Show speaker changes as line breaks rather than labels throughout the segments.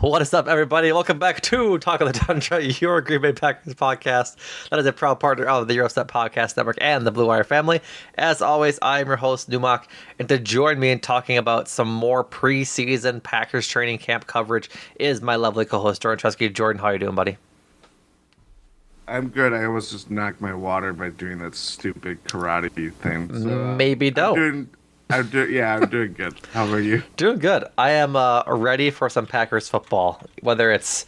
What is up, everybody? Welcome back to Talk of the Tundra, your Green Bay Packers podcast. That is a proud partner of the Eurostep Podcast Network and the Blue Wire family. As always, I am your host, Numac, and to join me in talking about some more preseason Packers training camp coverage is my lovely co-host, Jordan Trusky. Jordan, how are you doing, buddy?
I'm good. I almost just knocked my water by doing that stupid karate thing. So
Maybe
I'm
no.
doing, I'm doing good. How about you?
Doing good. I am ready for some Packers football, whether it's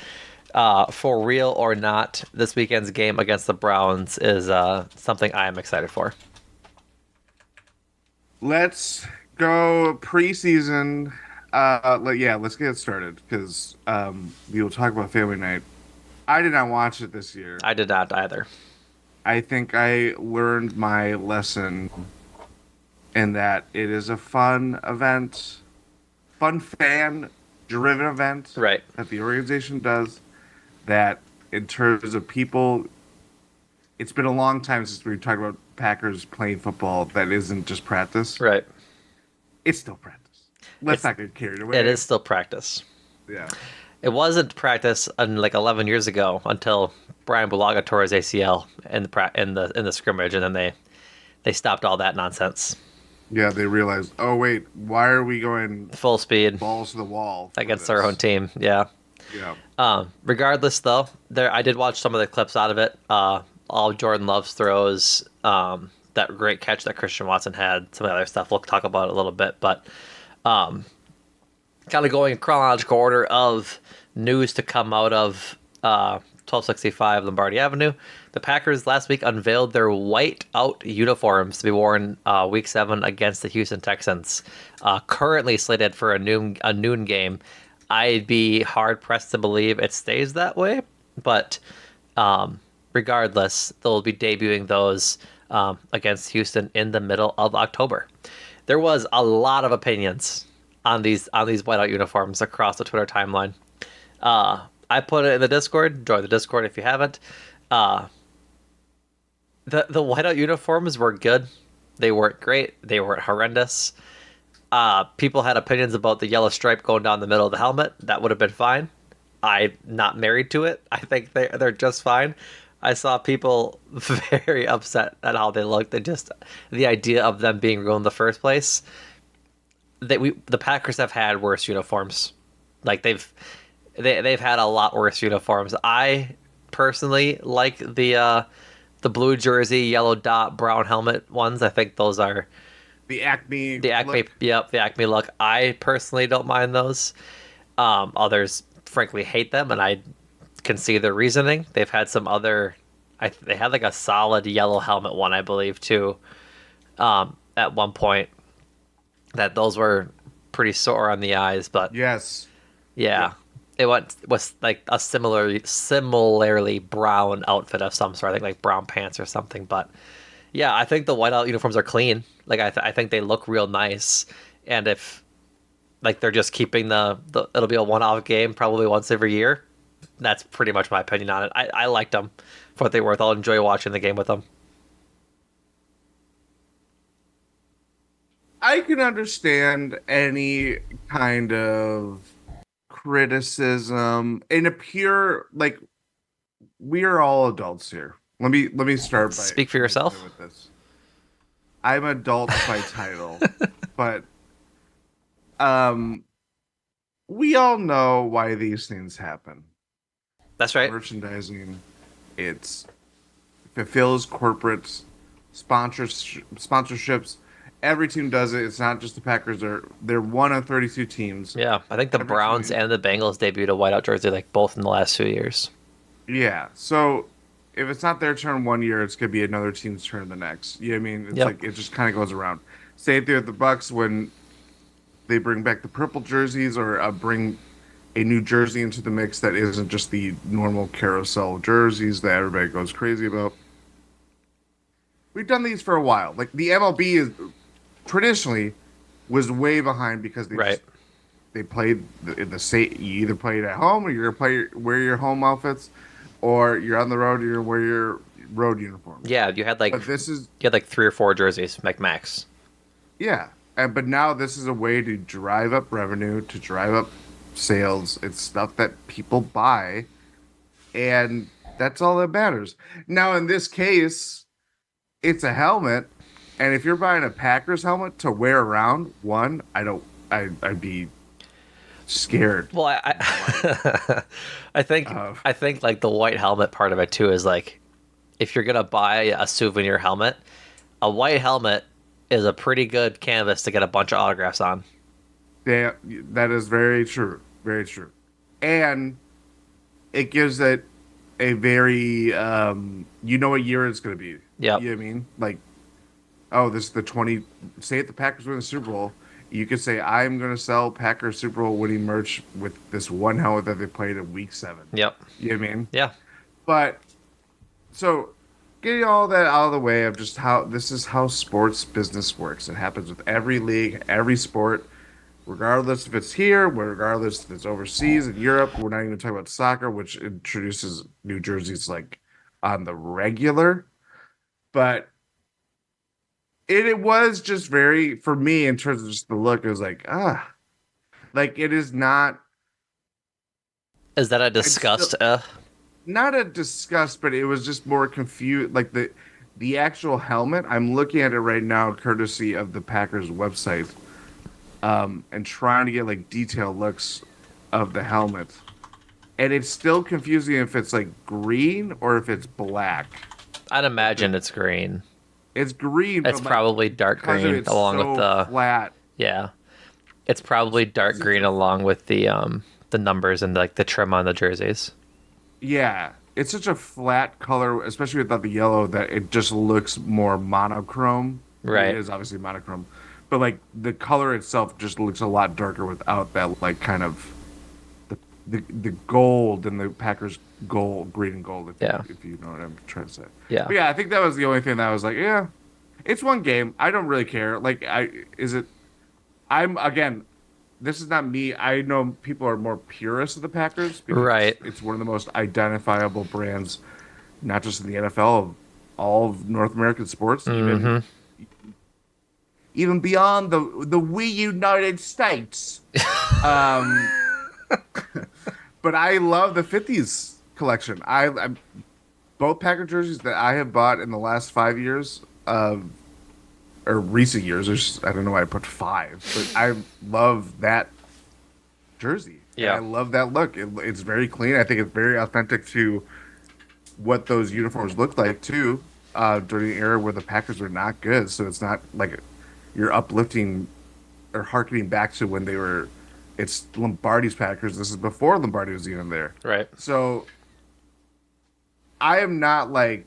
for real or not. This weekend's game against the Browns is something I am excited for.
Let's go preseason. Let's get started because we will talk about family night. I did not watch it this year.
I did not either.
I think I learned my lesson in that it is a fun event, fun fan-driven event
Right.
that the organization does. That in terms of people, it's been a long time since we talked about Packers playing football that isn't just practice.
Right.
It's still practice. Let's
It's,
not get carried away.
it is still practice.
Yeah.
It wasn't practice like 11 years ago until Brian Bulaga tore his ACL in the scrimmage, and then they stopped all that nonsense.
Yeah, they realized, oh, wait, why are we going
Full speed
balls to the wall for
against
this?
our own team. Yeah.
Yeah.
Regardless, though, I did watch some of the clips out of it. All Jordan Love's throws, that great catch that Christian Watson had, some of the other stuff. We'll talk about it a little bit, but kind of going in chronological order of news to come out of 1265 Lombardi Avenue. The Packers last week unveiled their white out uniforms to be worn Week 7 against the Houston Texans. Currently slated for a noon game. I'd be hard pressed to believe it stays that way, but regardless, they'll be debuting those against Houston in the middle of October. There was a lot of opinions on these whiteout uniforms across the Twitter timeline. I put it in the Discord. Join the Discord if you haven't. The whiteout uniforms were good. They weren't great. They weren't horrendous. People had opinions about the yellow stripe going down the middle of the helmet. That would have been fine. I'm not married to it. I think they're just fine. I saw people very upset at how they looked and just the idea of them being ruined in the first place. The Packers have had worse uniforms. Like they've had a lot worse uniforms. I personally like the blue jersey, yellow dot, brown helmet ones. I think those are
The Acme.
the Acme.
Look.
Yep, the Acme look. I personally don't mind those. Others frankly hate them, and I can see the reasoning. They've had some other. They had like a solid yellow helmet one, I believe, too. At one point, that those were pretty sore on the eyes, but
Yes.
yeah. It was like a similarly brown outfit of some sort. I think like brown pants or something. But yeah, I think the whiteout uniforms are clean. Like I think they look real nice. And if like they're just keeping it'll be a one-off game probably once every year. That's pretty much my opinion on it. I liked them for what they were worth. I'll enjoy watching the game with them.
I can understand any kind of criticism in a pure like we are all adults here. Let me start by
Speak for yourself.
with this. I'm adult by title, but we all know why these things happen.
That's right.
Merchandising, it's fulfills corporate sponsorships. Every team does it. It's not just the Packers. They're one of 32 teams.
Yeah, I think the
Every
Browns
team.
and the Bengals debuted a whiteout jersey like both in the last 2 years.
Yeah. So if it's not their turn one year, it's gonna be another team's turn the next. You know what I mean? It's
Yep.
like it just kind of goes around. Same thing with the Bucks when they bring back the purple jerseys or bring a new jersey into the mix that isn't just the normal carousel jerseys that everybody goes crazy about. We've done these for a while. Like the MLB is traditionally was way behind because
Right.
they played the same. You either played at home or you're gonna wear your home outfits, or you're on the road. You're gonna wear your road uniform.
Yeah, you had like
But this is
3 or 4 jerseys, like max.
yeah, but now this is a way to drive up revenue, to drive up sales. It's stuff that people buy, and that's all that matters. Now, in this case, it's a helmet, and if you're buying a Packers helmet to wear around, one, I don't, I'd be scared.
Well, I think
Of
I think like the white helmet part of it too is like if you're gonna buy a souvenir helmet, a white helmet is a pretty good canvas to get a bunch of autographs on.
that, that is very true, very true, and it gives it a very, you know what year it's going to be.
Yep.
You know what I mean? Like, oh, this is the 20, say if the Packers win the Super Bowl, you could say, I'm going to sell Packers Super Bowl winning merch with this one helmet that they played in week 7.
Yep.
You know what I mean?
Yeah.
But, so, getting all that out of the way of just how, this is how sports business works. It happens with every league, every sport, regardless if it's here, regardless if it's overseas in Europe. We're not even talking about soccer, which introduces new jerseys like on the regular. But it was just very, for me, in terms of just the look, it was like, like it is not.
Is that a
It's still
disgust?
not a disgust, but it was just more confused. Like the actual helmet, I'm looking at it right now, courtesy of the Packers website, and trying to get like detailed looks of the helmet. And it's still confusing if it's like green or if it's black.
I'd imagine it's green.
It's green,
It's
but like
probably dark
because of
green
it's
along
so
with the
flat.
yeah. It's probably dark
It's
green along with the numbers and like the trim on the jerseys.
Yeah, it's such a flat color, especially without the yellow, that it just looks more monochrome. It
Right.
is obviously monochrome, but like the color itself just looks a lot darker without that like kind of the gold and the Packers gold, green and gold.
Yeah.
If you know what I'm trying to say.
Yeah.
But yeah, I think that was the only thing that I was like, yeah, it's one game. I don't really care. Like, is it? I'm again. This is not me. I know people are more purists of the Packers because
Right.
it's one of the most identifiable brands, not just in the NFL, of all of North American sports,
Mm-hmm.
even beyond the we United States. Um, but I love the '50s collection. I both Packer jerseys that I have bought in the last 5 years, or recent years. I don't know why I put 5, but I love that jersey.
Yeah.
And I love that look. It's very clean. I think it's very authentic to what those uniforms looked like too, during the era where the Packers were not good. So it's not like you're uplifting or harkening back to when they were. It's Lombardi's Packers. This is before Lombardi was even there.
Right.
So I am not like,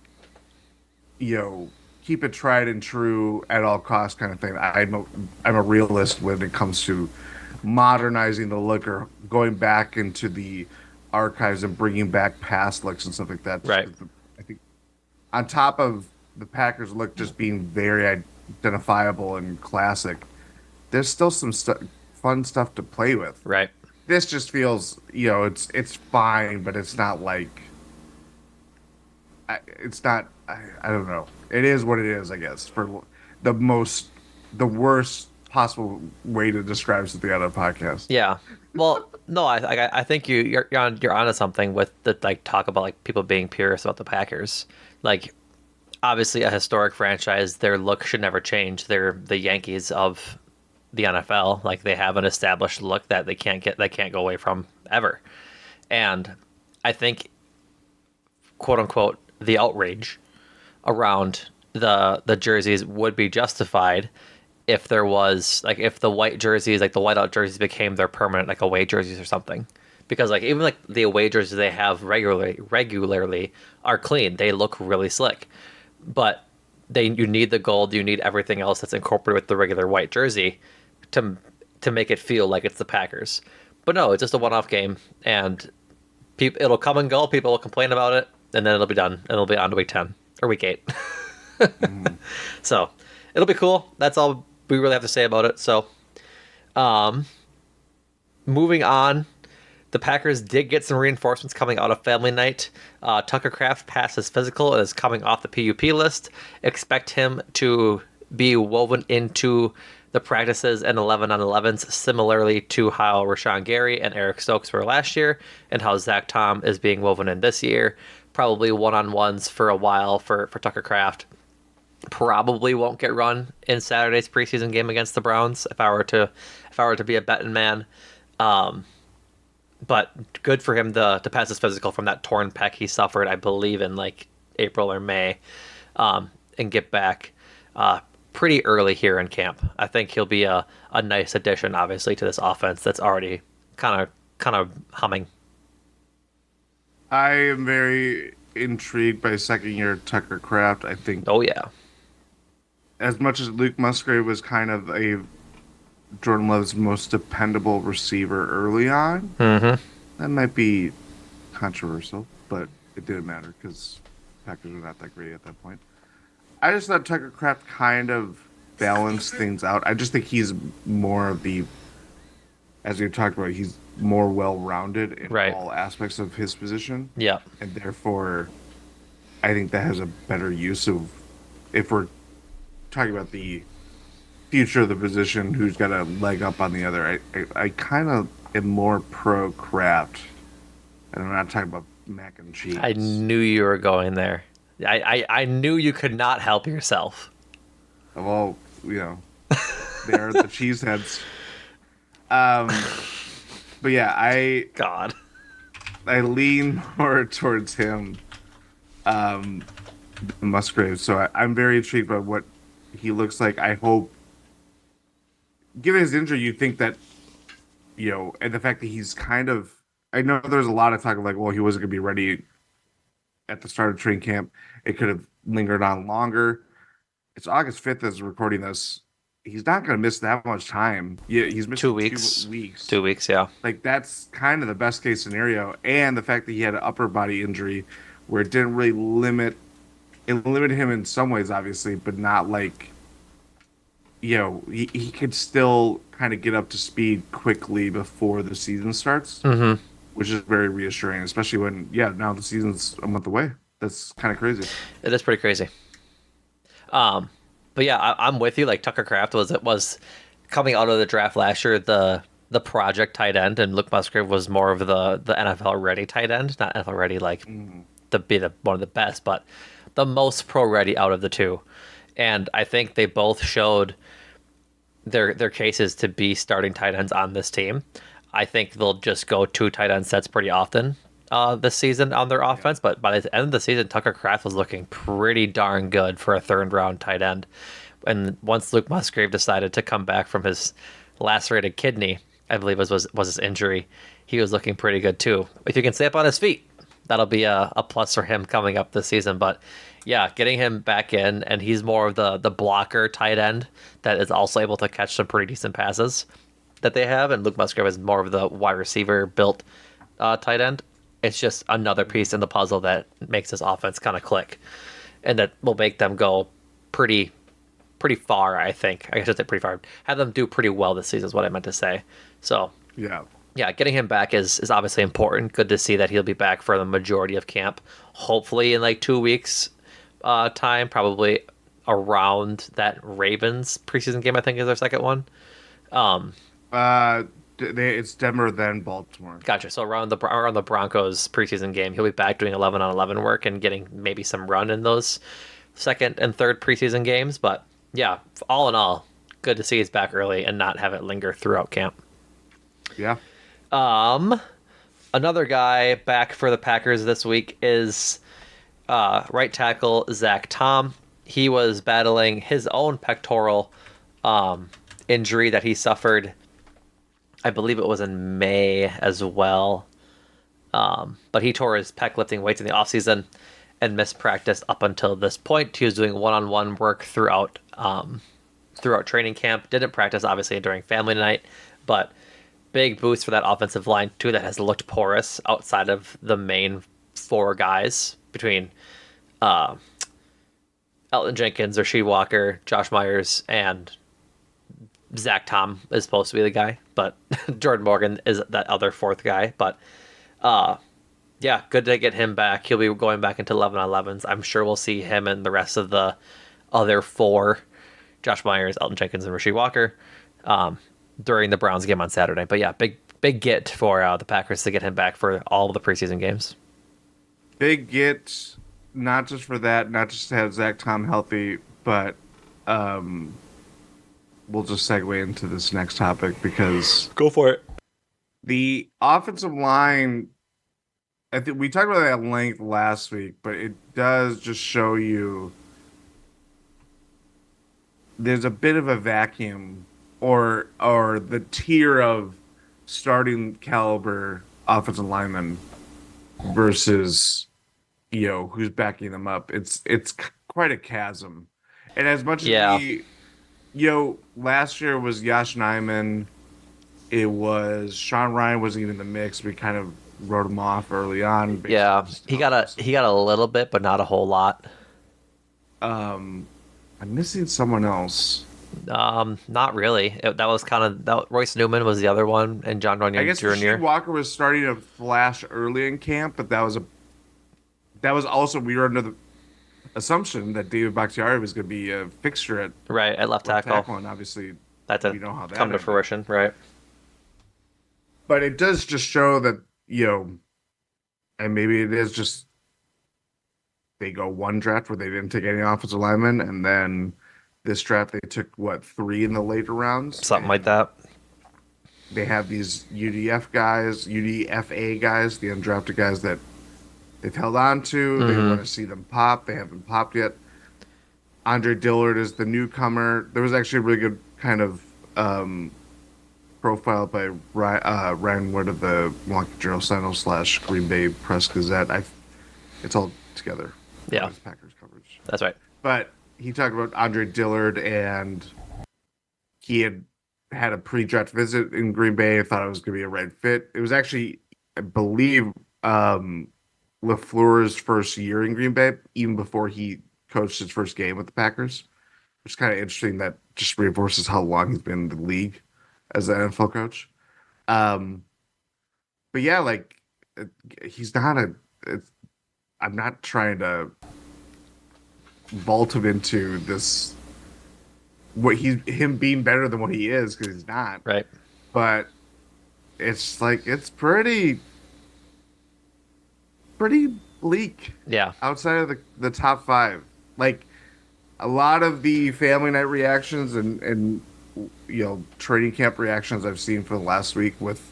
keep it tried and true at all costs kind of thing. I'm a realist when it comes to modernizing the look or going back into the archives and bringing back past looks and stuff like that.
Right.
I think on top of the Packers look just being very identifiable and classic, there's still some fun stuff to play with.
Right.
This just feels, it's fine, but it's not like it's not. I don't know. It is what it is, I guess. For the worst possible way to describe something on a podcast.
Yeah. Well, no, I think you're onto something with the like talk about like people being purists about the Packers. Like, obviously, a historic franchise, their look should never change. They're the Yankees of the NFL. Like, they have an established look that they can't go away from ever. And I think, quote unquote, the outrage around the jerseys would be justified if there was like if the white jerseys, like the whiteout jerseys, became their permanent like away jerseys or something. Because like even like the away jerseys they have regularly are clean. They look really slick. But you need the gold, you need everything else that's incorporated with the regular white jersey to make it feel like it's the Packers. But no, it's just a one-off game, and it'll come and go. People will complain about it, and then it'll be done, and it'll be on to week 10 or week 8. So it'll be cool. That's all we really have to say about it. So, moving on, the Packers did get some reinforcements coming out of family night. Tucker Kraft passed his physical and is coming off the PUP list. Expect him to be woven into the practices and 11 on 11s, similarly to how Rashawn Gary and Eric Stokes were last year, and how Zach Tom is being woven in this year. Probably one-on-ones for a while for Tucker Kraft. Probably won't get run in Saturday's preseason game against the Browns if I were to be a betting man. But good for him to pass his physical from that torn pec he suffered, I believe, in like April or May, and get back pretty early here in camp. I think he'll be a nice addition, obviously, to this offense that's already kind of humming.
I am very intrigued by second year Tucker Kraft. I think
Oh yeah,
as much as Luke Musgrave was kind of a Jordan Love's most dependable receiver early on,
mm-hmm.
that might be controversial, but it didn't matter because Packers were not that great at that point. I just thought Tucker Kraft kind of balanced things out. I just think he's more of the, as we talked about, he's more well-rounded in
Right.
all aspects of his position.
Yeah,
And therefore, I think that has a better use of, if we're talking about the future of the position, who's got a leg up on the other. I kind of am more pro Kraft, and I'm not talking about mac and cheese.
I knew you were going there. I knew you could not help yourself.
Well, they're the cheeseheads. But yeah,
God.
I lean more towards him, Musgrave. So I'm very intrigued by what he looks like. I hope, given his injury, you think that, and the fact that he's kind of, I know there's a lot of talk of like, well, he wasn't going to be ready at the start of training camp. It could have lingered on longer. It's August 5th as we're recording this. He's not going to miss that much time. Yeah, he's missing
2 weeks.
2 weeks.
2 weeks, yeah.
Like, that's kind of the best case scenario. And the fact that he had an upper body injury where it didn't really it limited him in some ways, obviously, but not like, he could still kind of get up to speed quickly before the season starts, which is very reassuring, especially when, now the season's a month away. That's kind of crazy.
It is pretty crazy. But yeah, I'm with you. Like Tucker Kraft was coming out of the draft last year, the project tight end, and Luke Musgrave was more of the NFL ready tight end, not NFL ready like to be one of the best, but the most pro ready out of the two. And I think they both showed their cases to be starting tight ends on this team. I think they'll just go 2 tight end sets pretty often this season on their offense. But by the end of the season, Tucker Kraft was looking pretty darn good for a 3rd round tight end. And once Luke Musgrave decided to come back from his lacerated kidney, I believe was his injury, he was looking pretty good too. If you can stay up on his feet, that'll be a plus for him coming up this season. But yeah, getting him back in, and he's more of the blocker tight end that is also able to catch some pretty decent passes that they have. And Luke Musgrave is more of the wide receiver built tight end. It's just another piece in the puzzle that makes this offense kind of click, and that will make them go pretty far, I think. I should say pretty far. Have them do pretty well this season is what I meant to say. So yeah, getting him back is obviously important. Good to see that he'll be back for the majority of camp. Hopefully in like 2 weeks time, probably around that Ravens preseason game, I think is their second one.
It's Denver, then Baltimore.
Gotcha. So around the Broncos preseason game, he'll be back doing 11 on 11 work and getting maybe some run in those second and third preseason games. But yeah, all in all, good to see he's back early and not have it linger throughout camp.
Yeah.
Another guy back for the Packers this week is right tackle Zach Tom. He was battling his own pectoral injury that he suffered. I believe it was in May as well. But he tore his pec lifting weights in the offseason and missed practice up until this point. He was doing one-on-one work throughout training camp. Didn't practice, obviously, during family night, but big boost for that offensive line, too, that has looked porous outside of the main 4 guys between Elton Jenkins, Rasheed Walker, Josh Myers, and Zach Tom is supposed to be the guy, but Jordan Morgan is that other 4th guy. But yeah, good to get him back. He'll be going back into 11 on 11s. I'm sure we'll see him and the rest of the other 4 Josh Myers, Elton Jenkins, and Rasheed Walker during the Browns game on Saturday. But yeah, big get for the Packers to get him back for all of the preseason games.
Big get, not just for that, not just to have Zach Tom healthy, but um, we'll just segue into this next topic because
Go for it.
the offensive line, I think we talked about that at length last week, but it does just show you there's a bit of a vacuum or the tier of starting caliber offensive linemen versus who's backing them up. It's quite a chasm. And as much as
Yeah.
last year was Yash Nyman, it was Sean Ryan wasn't even in the mix. We kind of wrote him off early on.
Yeah, he got a little bit, but not a whole lot.
I'm missing someone else.
Not really. That was kind of Royce Newman was the other one, and John
I
Runyon
guess
Jr.
Rasheed Walker was starting to flash early in camp, but that was also we were under the assumption that David Bakhtiari was going to be a fixture at
Right at left tackle.
and obviously
That
we
didn't
know how that
come to
ended.
fruition, right?
But it does just show that and maybe it is just they go one draft where they didn't take any offensive linemen, and then this draft they took 3 in the later rounds,
Something like that.
They have these UDFA guys, the undrafted guys that they've held on to. They want to see them pop. They haven't popped yet. Andre Dillard is the newcomer. There was actually a really good kind of profile by Ryan Wood of the Milwaukee Journal Sentinel / Green Bay Press Gazette. It's all together.
Yeah.
It's Packers coverage.
That's right.
But he talked about Andre Dillard, and he had a pre-draft visit in Green Bay. I thought it was going to be a right fit. It was actually, I believe, LaFleur's first year in Green Bay, even before he coached his first game with the Packers, which is kind of interesting. That just reinforces how long he's been in the league as an NFL coach. But yeah, he's not I'm not trying to vault him into this him being better than what he is, because he's not.
Right.
But it's pretty bleak.
Yeah.
Outside of the top 5. Like a lot of the family night reactions and training camp reactions I've seen for the last week with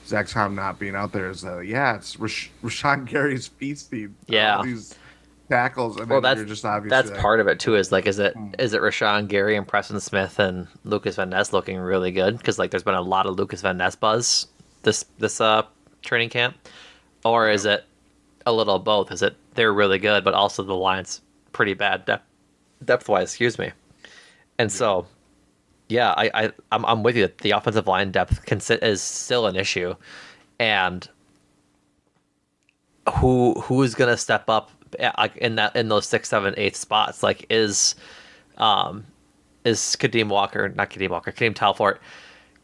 Zach Tom not being out there is it's Rashawn Gary's feasting.
Yeah.
All these tackles, and
Well,
then you're just obviously
that's part of it too. Is is it Rashawn Gary and Preston Smith and Lucas Van Ness looking really good? Because there's been a lot of Lucas Van Ness buzz this training camp, or is it a little of both? Is it they're really good, but also the line's pretty bad depth wise? Excuse me. And so, yeah, I'm with you. The offensive line depth is still an issue, and who's gonna step up in those 6, 7, 8 spots? Is Kadeem Talfort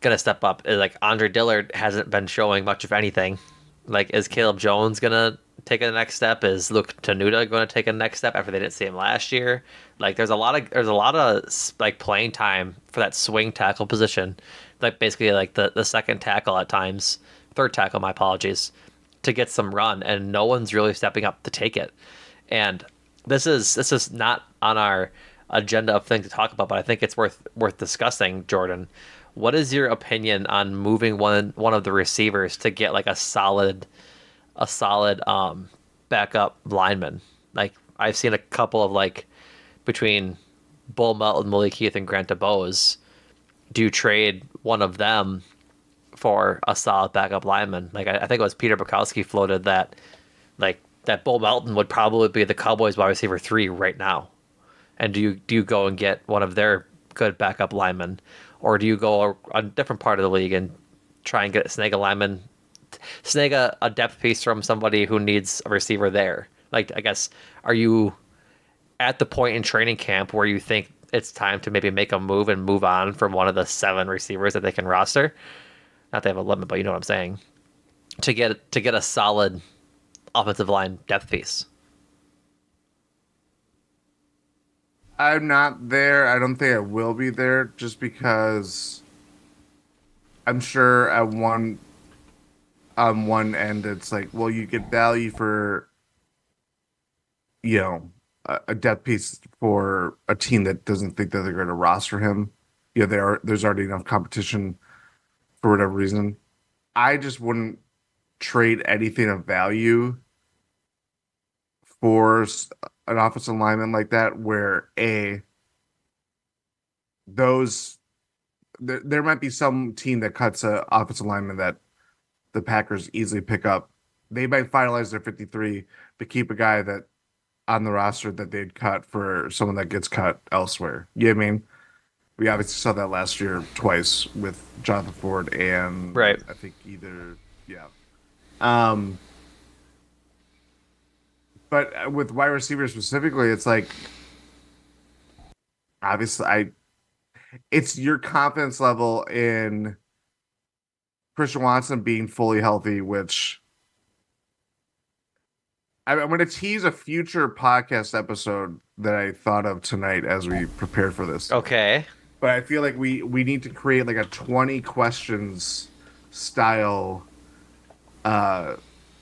gonna step up? Andre Dillard hasn't been showing much of anything. Is Caleb Jones gonna take a next step? Is Luke Tenuta going to take a next step after they didn't see him last year? There's a lot of playing time for that swing tackle position, basically the second tackle at times, third tackle, my apologies, to get some run, and no one's really stepping up to take it. And this is not on our agenda of things to talk about, but I think it's worth discussing. Jordan, what is your opinion on moving one of the receivers to get a solid backup lineman? I've seen a couple of between Bull Melton, Malik Heath, and Grant DeBose. Do you trade one of them for a solid backup lineman? I think it was Peter Bukowski floated that that Bull Melton would probably be the Cowboys wide receiver 3 right now. And do you go and get one of their good backup linemen, or do you go a different part of the league and try and snag a depth piece from somebody who needs a receiver there? I guess, are you at the point in training camp where you think it's time to maybe make a move and move on from one of the 7 receivers that they can roster? Not they have a limit, but you know what I'm saying. To get a solid offensive line depth piece.
I'm not there. I don't think I will be there just because I'm sure at one on one end it's like, well, you get value for, you know, a depth piece for a team that doesn't think that they're going to roster him. There's already enough competition for whatever reason. I just wouldn't trade anything of value for an offensive lineman like that, where those there might be some team that cuts a offensive lineman that the Packers easily pick up. They might finalize their 53, but keep a guy that on the roster that they'd cut for someone that gets cut elsewhere. You know what I mean? We obviously saw that last year twice with Jonathan Ford and
Right.
I think yeah. Um, but with wide receivers specifically, it's like obviously it's your confidence level in Christian Watson being fully healthy, which I'm going to tease a future podcast episode that I thought of tonight as we prepared for this.
Okay.
But I feel like we need to create like a 20 questions style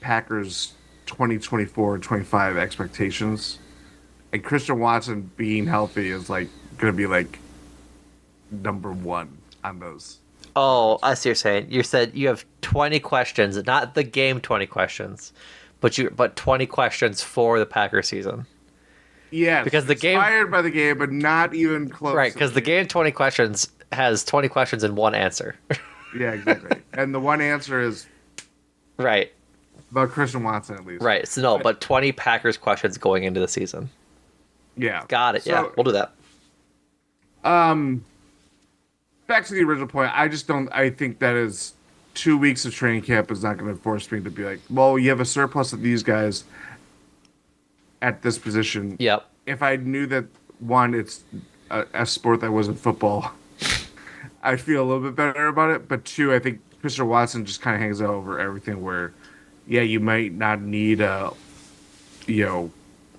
Packers 2024-25 expectations. And Christian Watson being healthy is like going to be like number one on those.
Oh, I see what you're saying. You said you have 20 questions, not the game 20 questions, but 20 questions for the Packers season.
Yes,
Because the game,
inspired by the game, but not even close.
right?
To
Because the game 20 questions has 20 questions and one answer.
Yeah, exactly. And the one answer is
Right.
about Christian Watson, at least.
Right. So no, but 20 Packers questions going into the season.
Yeah.
Got it. Yeah, we'll do that.
Um, back to the original point. I just don't. I think that is 2 weeks of training camp is not going to force me to be like, well, you have a surplus of these guys at this position.
Yep.
If I knew that one, it's a sport that wasn't football, I'd feel a little bit better about it. But two, I think Christian Watson just kind of hangs out over everything. Where, yeah, you might not need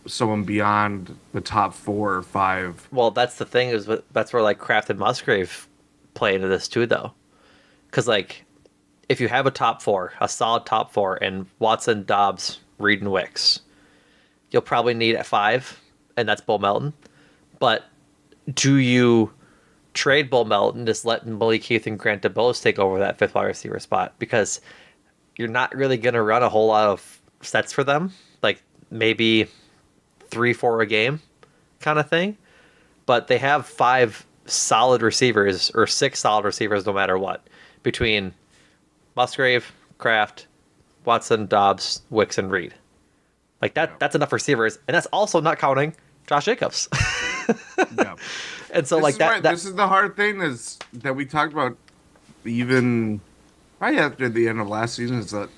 someone beyond the top 4 or 5.
Well, that's the thing that's where like Kraft and Musgrave play into this too, though, because like if you have a top four, a solid top four, and Watson, Dobbs, Reed, and Wicks, you'll probably need a 5, and that's Bull Melton. But do you trade Bull Melton, just let Malik Heath and Grant DeBose take over that 5th wide receiver spot? Because you're not really going to run a whole lot of sets for them, like maybe 3-4 a game kind of thing. But they have 5 solid receivers or 6 solid receivers no matter what, between Musgrave, Kraft, Watson, Dobbs, Wicks, and Reed. Like that's enough receivers, and that's also not counting Josh Jacobs.
Yeah.
And so like that
this is the hard thing is that we talked about even right after the end of last season is that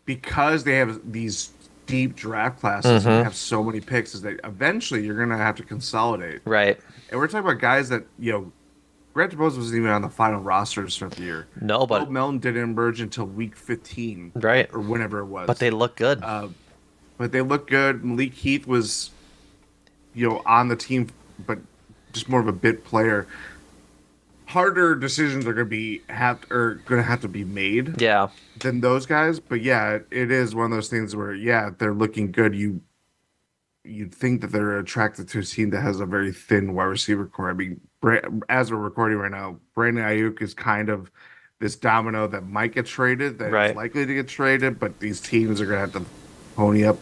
because they have these deep draft classes and have so many picks is that eventually you're gonna have to consolidate.
right.
And we're talking about guys that, Grant DeBose wasn't even on the final roster to start the year.
No, but
Bob Melton didn't emerge until week 15.
Right.
Or whenever it was.
But they look good.
But they look good. Malik Heath was, on the team, but just more of a bit player. Harder decisions are going to have to be made
yeah.
than those guys. But yeah, it is one of those things where they're looking good. You'd think that they're attracted to a team that has a very thin wide receiver core. I mean, as we're recording right now, Brandon Ayuk is kind of this domino that might get traded, that
Right.
is likely to get traded, but these teams are going to have to pony up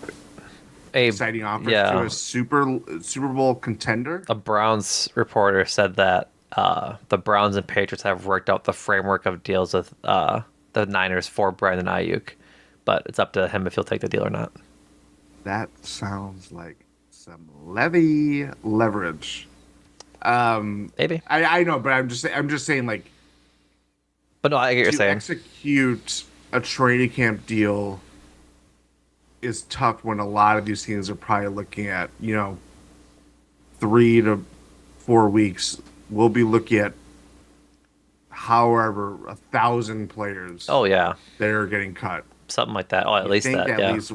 exciting offers to a Super Bowl contender.
A Browns reporter said that the Browns and Patriots have worked out the framework of deals with the Niners for Brandon Ayuk, but it's up to him if he'll take the deal or not.
That sounds like some levy leverage.
Maybe.
I know, but I'm just saying, like,
But no, I get what you're
to
saying.
execute a training camp deal is tough when a lot of these teams are probably looking at 3 to 4 weeks. We'll be looking at however 1,000 players.
Oh yeah,
that are getting cut.
something like that. Oh, at least
think
that.
at
Yeah.
least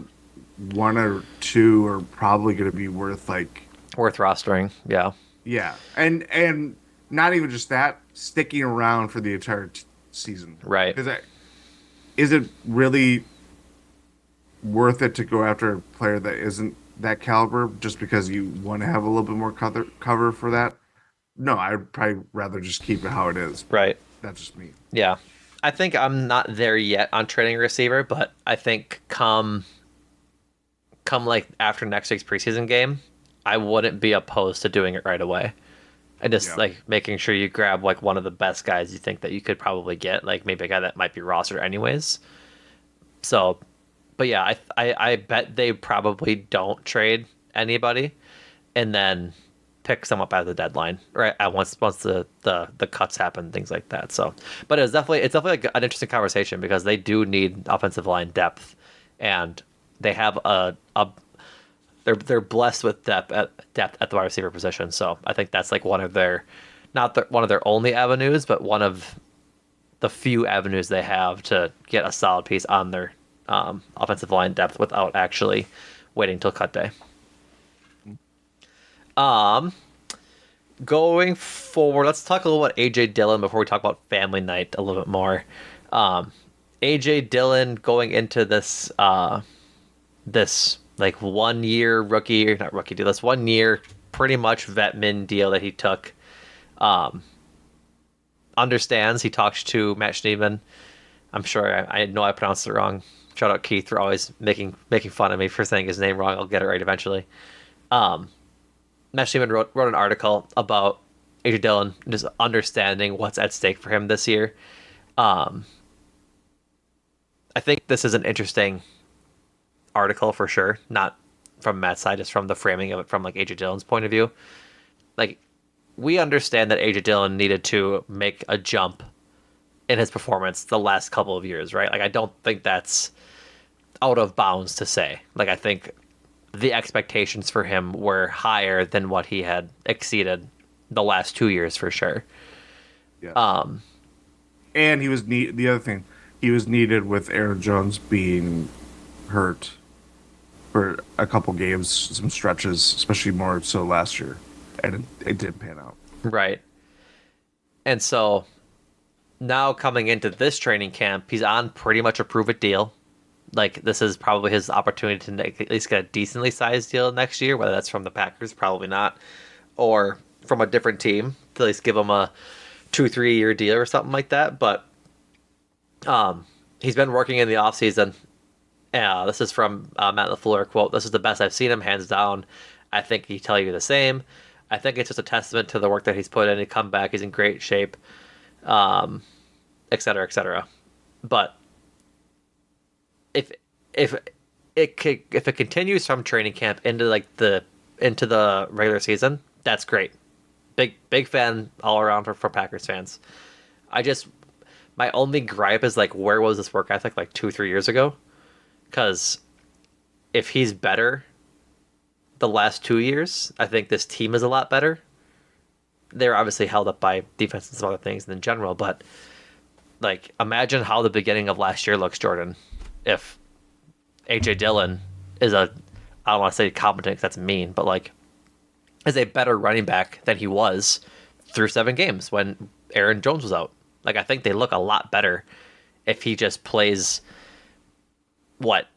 1 or 2 are probably going to be worth like
Worth rostering. Yeah.
Yeah, and not even just that, sticking around for the entire season.
Right.
Because is it really worth it to go after a player that isn't that caliber just because you want to have a little bit more cover for that? No, I'd probably rather just keep it how it is. But
Right.
that's just me.
Yeah. I think I'm not there yet on trading a receiver, but I think come like after next week's preseason game, I wouldn't be opposed to doing it right away. And just
Yeah.
like making sure you grab like one of the best guys you think that you could probably get, like maybe a guy that might be rostered anyways. So, but yeah, I bet they probably don't trade anybody, and then pick some up at the deadline, right? At once the cuts happen, things like that. So, but it's definitely like an interesting conversation because they do need offensive line depth, and they have a they're blessed with depth at the wide receiver position. So I think that's like one of their one of their only avenues, but one of the few avenues they have to get a solid piece on their offensive line depth without actually waiting till cut day. Um, Going forward, let's talk a little about AJ Dillon before we talk about family night a little bit more. Um, AJ Dillon going into this like 1 year rookie, not rookie deal, this 1 year pretty much vet min deal that he took. Um, Understands he talks to Matt Schneeman. I'm sure I know I pronounced it wrong. Shout out Keith for always making fun of me for saying his name wrong. I'll get it right eventually. Um, Matt Schneeman wrote an article about AJ Dillon, just understanding what's at stake for him this year. Um, I think this is an interesting article for sure. Not from Matt's side, just from the framing of it from like AJ Dillon's point of view. Like we understand that AJ Dillon needed to make a jump in his performance the last couple of years, right? Like I don't think that's out of bounds to say. Like I think the expectations for him were higher than what he had exceeded the last 2 years for sure.
Yes.
Um,
And he was the other thing, he was needed with Aaron Jones being hurt for a couple games, some stretches, especially more so last year, and it did pan out.
right. And so now coming into this training camp, he's on pretty much a prove it deal. Like this is probably his opportunity to at least get a decently sized deal next year, whether that's from the Packers, probably not, or from a different team to at least give him a 2 3 year deal or something like that. But he's been working in the offseason. This is from Matt LaFleur quote. This is the best I've seen him, hands down. I think he tell you the same. I think it's just a testament to the work that he's put in. He come back, he's in great shape, et cetera, et cetera. But if if if it continues from training camp into the regular season, that's great. Big fan all around for Packers fans. I just my only gripe is like where was this work ethic like 2 3 years ago? Because if he's better the last 2 years, I think this team is a lot better. They're obviously held up by defense and some other things in general, but like imagine how the beginning of last year looks, Jordan. If AJ Dillon is I don't want to say competent because that's mean, but like is a better running back than he was through 7 games when Aaron Jones was out. Like I think they look a lot better if he just plays what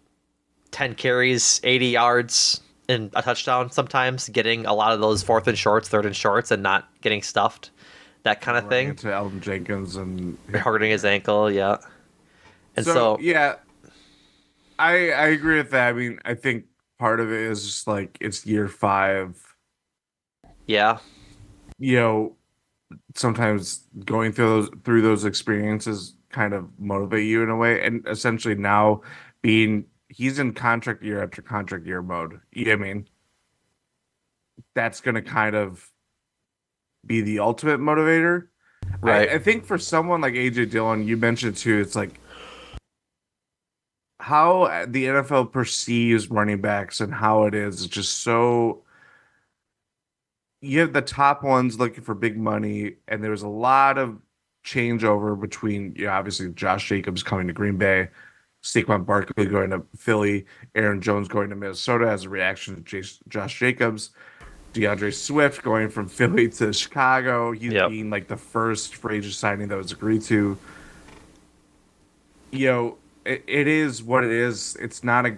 10 carries, 80 yards, and a touchdown sometimes, getting a lot of those fourth and shorts, third and shorts, and not getting stuffed, that kind of
Running
thing.
into Alvin Jenkins and
Hurting his ankle, yeah. And
so
so,
yeah, I agree with that. I mean, I think part of it is just like it's year 5.
yeah,
You know, sometimes going through those experiences kind of motivate you in a way, and essentially now being he's in contract year after contract year mode. You know what I mean? That's going to kind of be the ultimate motivator.
right,
I think for someone like AJ Dillon, you mentioned too, it's like how the NFL perceives running backs and how it is just so you have the top ones looking for big money, and there was a lot of changeover between, obviously Josh Jacobs coming to Green Bay, Saquon Barkley going to Philly, Aaron Jones going to Minnesota as a reaction to Josh Jacobs. DeAndre Swift going from Philly to Chicago. He's
Yep.
being like the first free agent signing that was agreed to. It is what it is. It's not a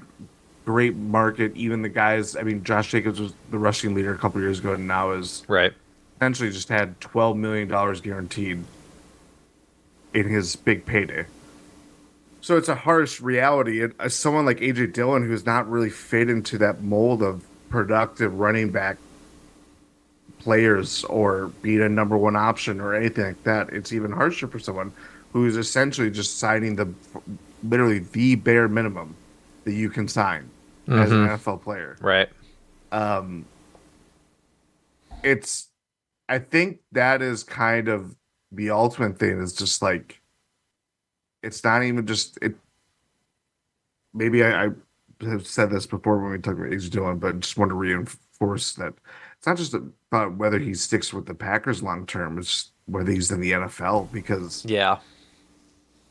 great market. Even the guys, I mean, Josh Jacobs was the rushing leader a couple years ago, and now is
Right.
essentially just had $12 million guaranteed in his big payday. So it's a harsh reality. And as someone like AJ Dillon, who's not really fit into that mold of productive running back players or being a number one option or anything like that, it's even harsher for someone who's essentially just signing the literally the bare minimum that you can sign as an
Mm-hmm.
NFL player.
Right.
Um, it's I think that is kind of the ultimate thing is just like it's not even just it. Maybe I have said this before when we talked about AJ Dillon, but just want to reinforce that it's not just about whether he sticks with the Packers long term; it's just whether he's in the NFL because
Yeah.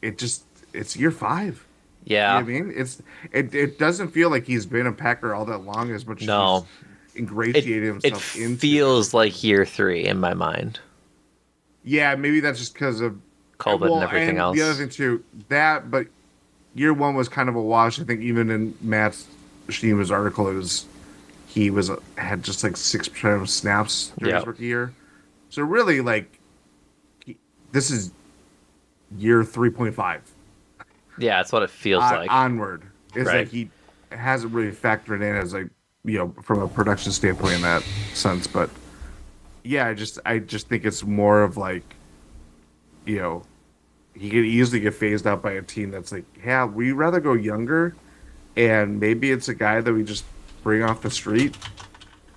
it just it's year five. You know
Yeah.
what I mean? It doesn't feel like he's been a Packer all that long as much as he's
No. It
ingratiated
it
himself into
feels
everything.
like year three in my mind.
Yeah, maybe that's just because of
COVID and
well,
everything
and the other
else.
thing too, that but year one was kind of a wash. I think even in Matt Schneeman's article, it was he was had just like 6% of snaps during
Yeah.
his rookie year. So really, like he, this is year 3.5
Yeah, that's what it feels like.
onward. Is
Right.
like he hasn't really factored in as like from a production standpoint in that sense. But yeah, I just think it's more of like you know he could easily get phased out by a team that's like, yeah, we rather go younger, and maybe it's a guy that we just bring off the street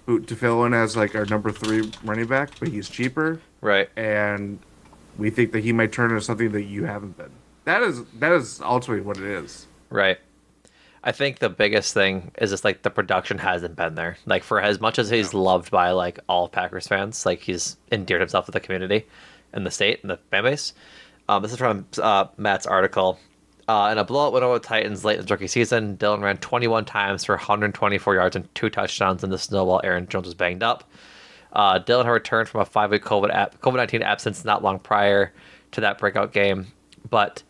who to fill in as like our number three running back, but he's cheaper,
Right.
and we think that he might turn into something that you haven't been. That is ultimately what it is.
Right. I think the biggest thing is just like the production hasn't been there. Like for as much as
Yeah.
he's loved by like all Packers fans, like he's endeared himself to the community and the state and the fan base. This is from Matt's article. In a blowout win over the Titans late in his rookie season, Dillon ran 21 times for 124 yards and two touchdowns in the snow while Aaron Jones was banged up. Dillon had returned from a 5-week COVID-19 absence not long prior to that breakout game, but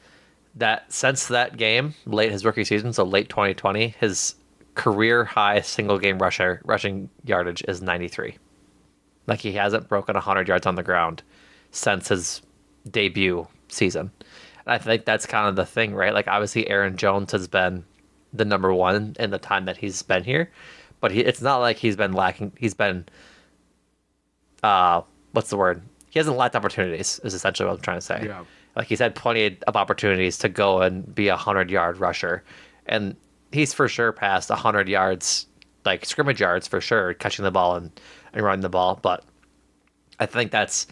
that since that game, late his rookie season, so late 2020, his career high single game rushing yardage is 93. Like he hasn't broken 100 yards on the ground since his debut season. And I think that's kind of the thing, right? Like obviously Aaron Jones has been the number one in the time that he's been here, but it's not like he's been lacking. He's been what's the word? He hasn't lacked opportunities. Is essentially what I'm trying to say.
Yeah.
Like he's had plenty of opportunities to go and be 100-yard rusher, and he's for sure passed 100 yards, like scrimmage yards for sure, catching the ball and running the ball. But I think that's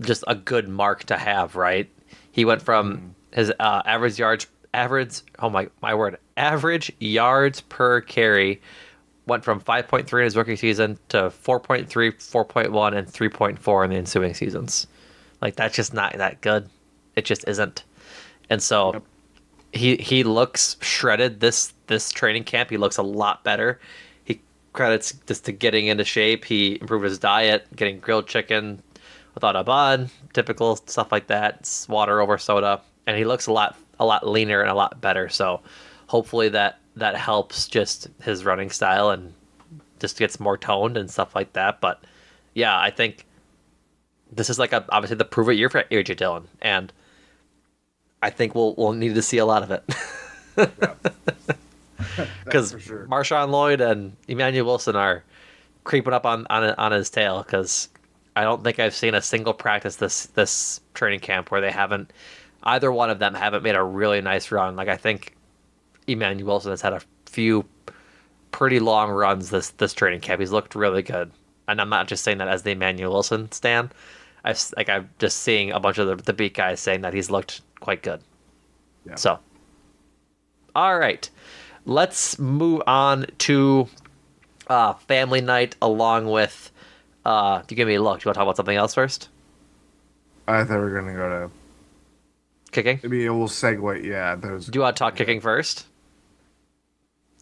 just a good mark to have, right? He went from
Mm.
his average oh my word average yards per carry went from 5.3 in his rookie season to 4.3, 4.1, and 3.4 in the ensuing seasons. Like that's just not that good. It just isn't. And so
Yep.
he looks shredded this training camp. He looks a lot better. He credits just to getting into shape. He improved his diet, getting grilled chicken without a bun, typical stuff like that. It's water over soda, and he looks a lot leaner and a lot better. So hopefully that helps just his running style and just gets more toned and stuff like that. But yeah, I think this is like obviously the prove it year for AJ Dillon, and I think we'll need to see a lot of it
Yeah. That's
because
for sure.
Marshawn Lloyd and Emmanuel Wilson are creeping up on his tail. Because I don't think I've seen a single practice this training camp where they haven't either one of them haven't made a really nice run. Like I think Emmanuel Wilson has had a few pretty long runs this training camp. He's looked really good, and I'm not just saying that as the Emmanuel Wilson stan. I'm just seeing a bunch of the beat guys saying that he's looked quite good.
Yeah.
So, all right, let's move on to family night along with. If you give me a look, do you want to talk about something else first?
I thought we were gonna go to
Kicking.
maybe a little segue. Yeah, that was.
Do you want to talk kicking first,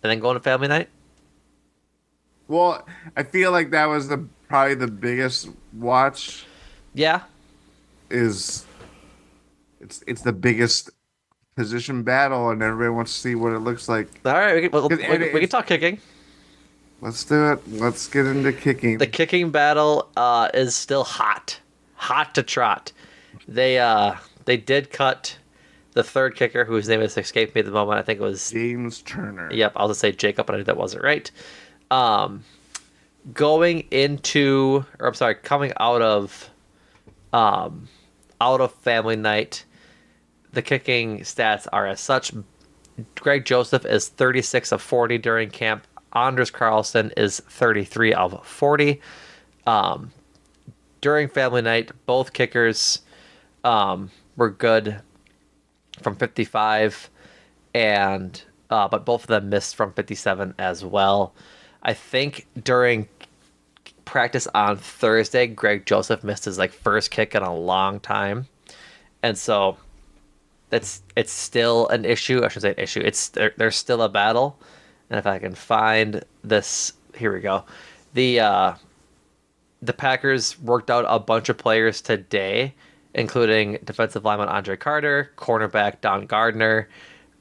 and then go into family night?
Well, I feel like that was the probably the biggest watch
Yeah.
is it's the biggest position battle, and everybody wants to see what it looks like.
All right.
And
We can
it's
talk kicking.
let's do it. Let's get into
The
kicking.
kicking battle is still hot, hot to trot. They did cut the third kicker, whose name has escaped me at the moment. I think it was,
James Turner.
yep, I'll just say Jacob, but I knew that wasn't right. Um, Going into, or I'm sorry, coming out of family night, the kicking stats are as such. Greg Joseph is 36 of 40 during camp. Anders Carlson is 33 of 40. Um, During family night, both kickers were good from 55, and but both of them missed from 57 as well. I think during practice on Thursday, Greg Joseph missed his like first kick in a long time, and so it's still an issue. I should say an issue. There's still a battle, and if I can find this, here we go. The the Packers worked out a bunch of players today, including defensive lineman Andre Carter, cornerback Don Gardner,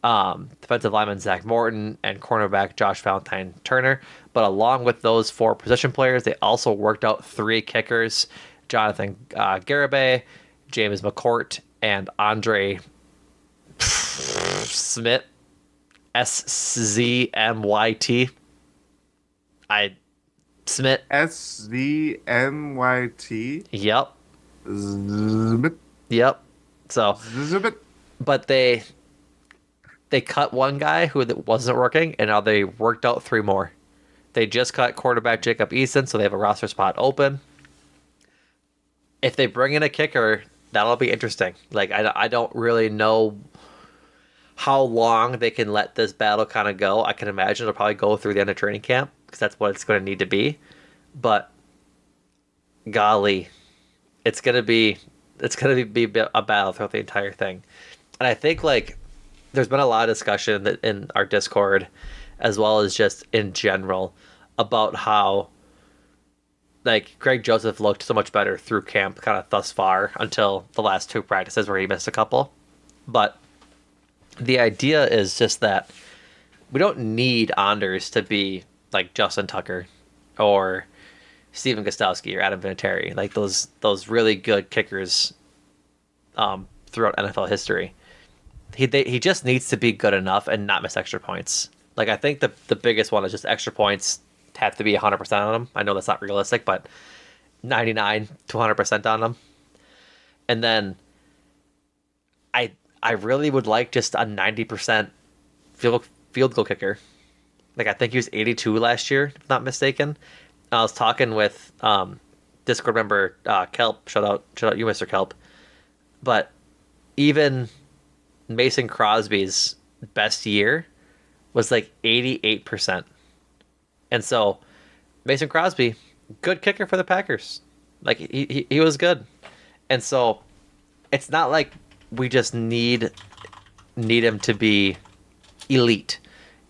defensive lineman Zach Morton, and cornerback Josh Valentine Turner. But along with those four position players, they also worked out three kickers: Jonathan Garibay, James McCourt, and Andre Smith. SZMYT. I Smith.
SZMYT.
Yep.
Zbit.
Yep. So,
Zbit.
but they cut one guy who wasn't working, and now they worked out three more. They just cut quarterback Jacob Eason, so they have a roster spot open. If they bring in a kicker, that'll be interesting. Like I don't really know how long they can let this battle kind of go. I can imagine it'll probably go through the end of training camp because that's what it's going to need to be. But golly, it's gonna be a battle throughout the entire thing. And I think like there's been a lot of discussion in our Discord, as well as just in general, about how like Greg Joseph looked so much better through camp, kind of thus far until the last two practices where he missed a couple. But the idea is just that we don't need Anders to be like Justin Tucker or Steven Gostowski or Adam Vinatieri, like those really good kickers throughout NFL history. He just needs to be good enough and not miss extra points. Like I think the biggest one is just extra points have to be 100% on them. I know that's not realistic, but 99 to 100% on them. And then I really would like just a 90% field goal kicker. Like I think he was 82 last year, if not mistaken. I was talking with Discord member Kelp. Shout out you, Mr. Kelp. But even Mason Crosby's best year was like 88%. And so Mason Crosby, good kicker for the Packers. Like he was good. And so it's not like we just need him to be elite.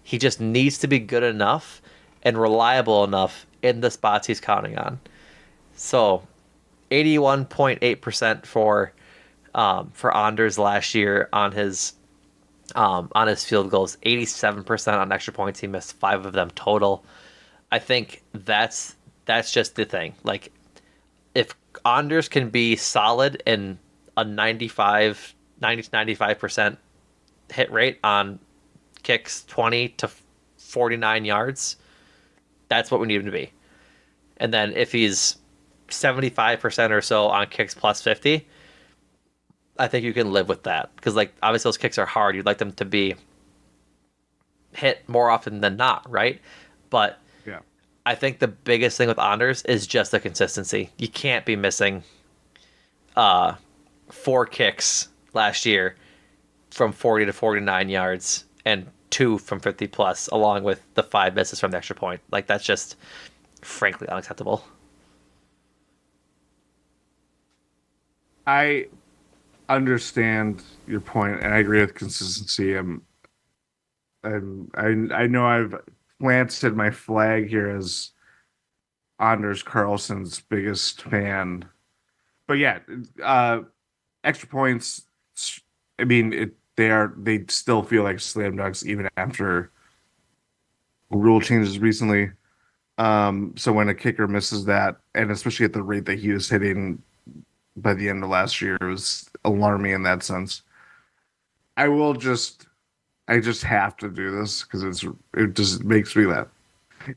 He just needs to be good enough and reliable enough in the spots he's counting on. So 81.8% for Anders last year on his field goals, 87% on extra points. He missed 5 of them total. I think that's just the thing. Like if Anders can be solid in a 90 to 95% hit rate on kicks 20 to 49 yards, that's what we need him to be. And then if he's 75% or so on kicks plus 50, I think you can live with that. Because like obviously those kicks are hard. You'd like them to be hit more often than not, right? But
Yeah.
I think the biggest thing with Anders is just the consistency. You can't be missing 4 kicks last year from 40 to 49 yards and 2 from 50 plus, along with the 5 misses from the extra point. Like that's just frankly unacceptable.
I understand your point, and I agree with consistency. I know I've planted my flag here as Anders Carlson's biggest fan. But yeah, uh, extra points. I mean, they still feel like slam dunks even after rule changes recently. So when a kicker misses that, and especially at the rate that he was hitting by the end of last year, it was alarming in that sense. I will just, I just have to do this because it just makes me laugh.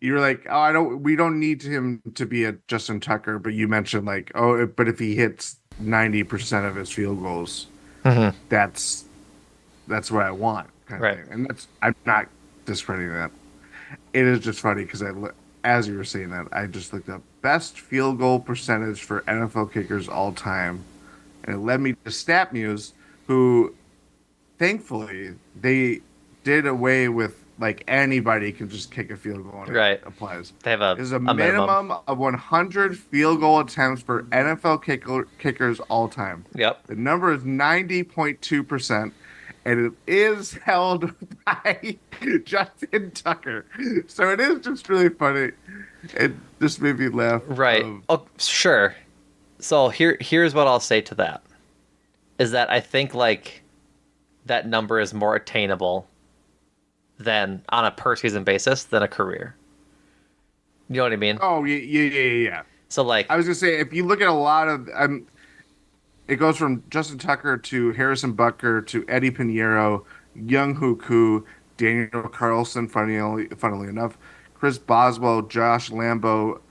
You're like, oh, we don't need him to be a Justin Tucker, but you mentioned like, oh, but if he hits 90% of his field goals,
Hmm.
that's that's what I want, kind of
Right.
thing. And that's I'm not discrediting that. It is just funny because as you were saying that, I just looked up best field goal percentage for NFL kickers all time, and it led me to StatMuse, who thankfully they did away with like anybody can just kick a field goal and it
Right.
applies.
They have
There's a
a minimum.
minimum of 100 field goal attempts for kickers all time.
Yep.
The number is 90.2%, and it is held by Justin Tucker. So it is just really funny. It just made me laugh.
Right. Oh, sure. So here's what I'll say to that is that I think like that number is more attainable than on a per season basis than a career. You know what I mean?
Oh yeah, yeah, yeah, yeah, yeah.
So
I
like
was gonna say if you look at a lot of it goes from Justin Tucker to Harrison Butker to Eddie Pinheiro, Young Hoku, Daniel Carlson, funnily enough, Chris Boswell, Josh Lambo,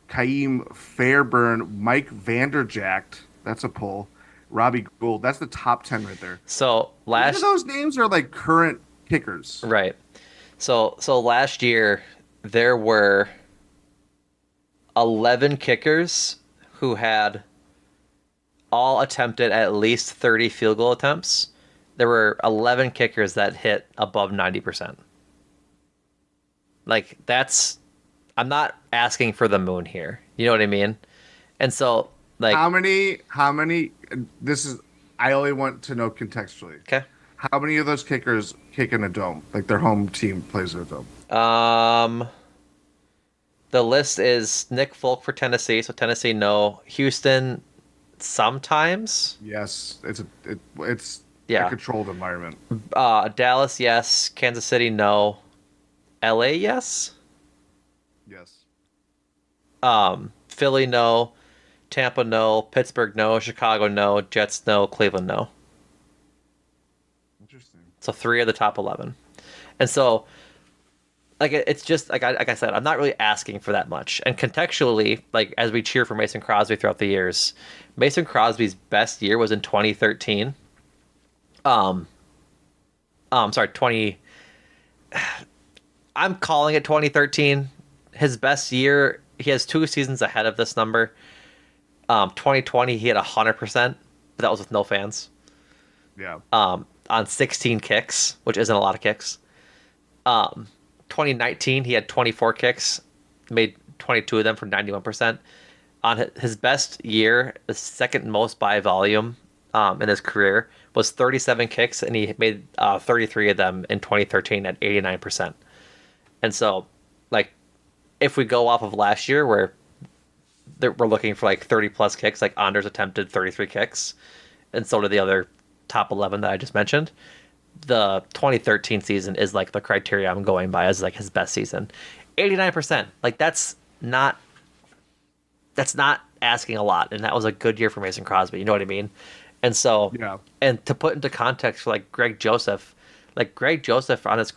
Kaim Fairburn, Mike Vanderjagt. That's a pull. Robbie Gould. That's the top 10 right there.
so
Which of
last
those names are like current kickers?
right. So last year there were 11 kickers who had all attempted at least 30 field goal attempts. There were 11 kickers that hit above 90%. Like that's I'm not asking for the moon here. You know what I mean? And so like
How many this is I only want to know contextually.
okay.
How many of those kickers kick in a dome? Like their home team plays in a dome.
Um the list is Nick Folk for Tennessee, so Tennessee no. Houston sometimes.
Yes, it's a
Yeah.
controlled environment.
Dallas yes, Kansas City no. LA yes.
Yes.
Philly no. Tampa no. Pittsburgh no. Chicago no. Jets no. Cleveland no.
Interesting.
So 3 of the top 11. And so like it's just like I said, I'm not really asking for that much. And contextually, like as we cheer for Mason Crosby throughout the years, Mason Crosby's best year was in 2013. Um, sorry, 20. I'm calling it 2013. His best year, he has 2 seasons ahead of this number. 2020, he had 100%, but that was with no fans.
Yeah.
On 16 kicks, which isn't a lot of kicks. 2019, he had 24 kicks, made 22 of them for 91%. On his best year, the second most by volume in his career was 37 kicks, and he made 33 of them in 2013 at 89%. And so, like, if we go off of last year, where we're looking for like 30 plus kicks, like Anders attempted 33 kicks, and so did the other top 11 that I just mentioned. The 2013 season is like the criteria I'm going by as like his best season. 89%. Like that's not asking a lot, and that was a good year for Mason Crosby. You know what I mean? And so,
Yeah.
and to put into context for like Greg Joseph on his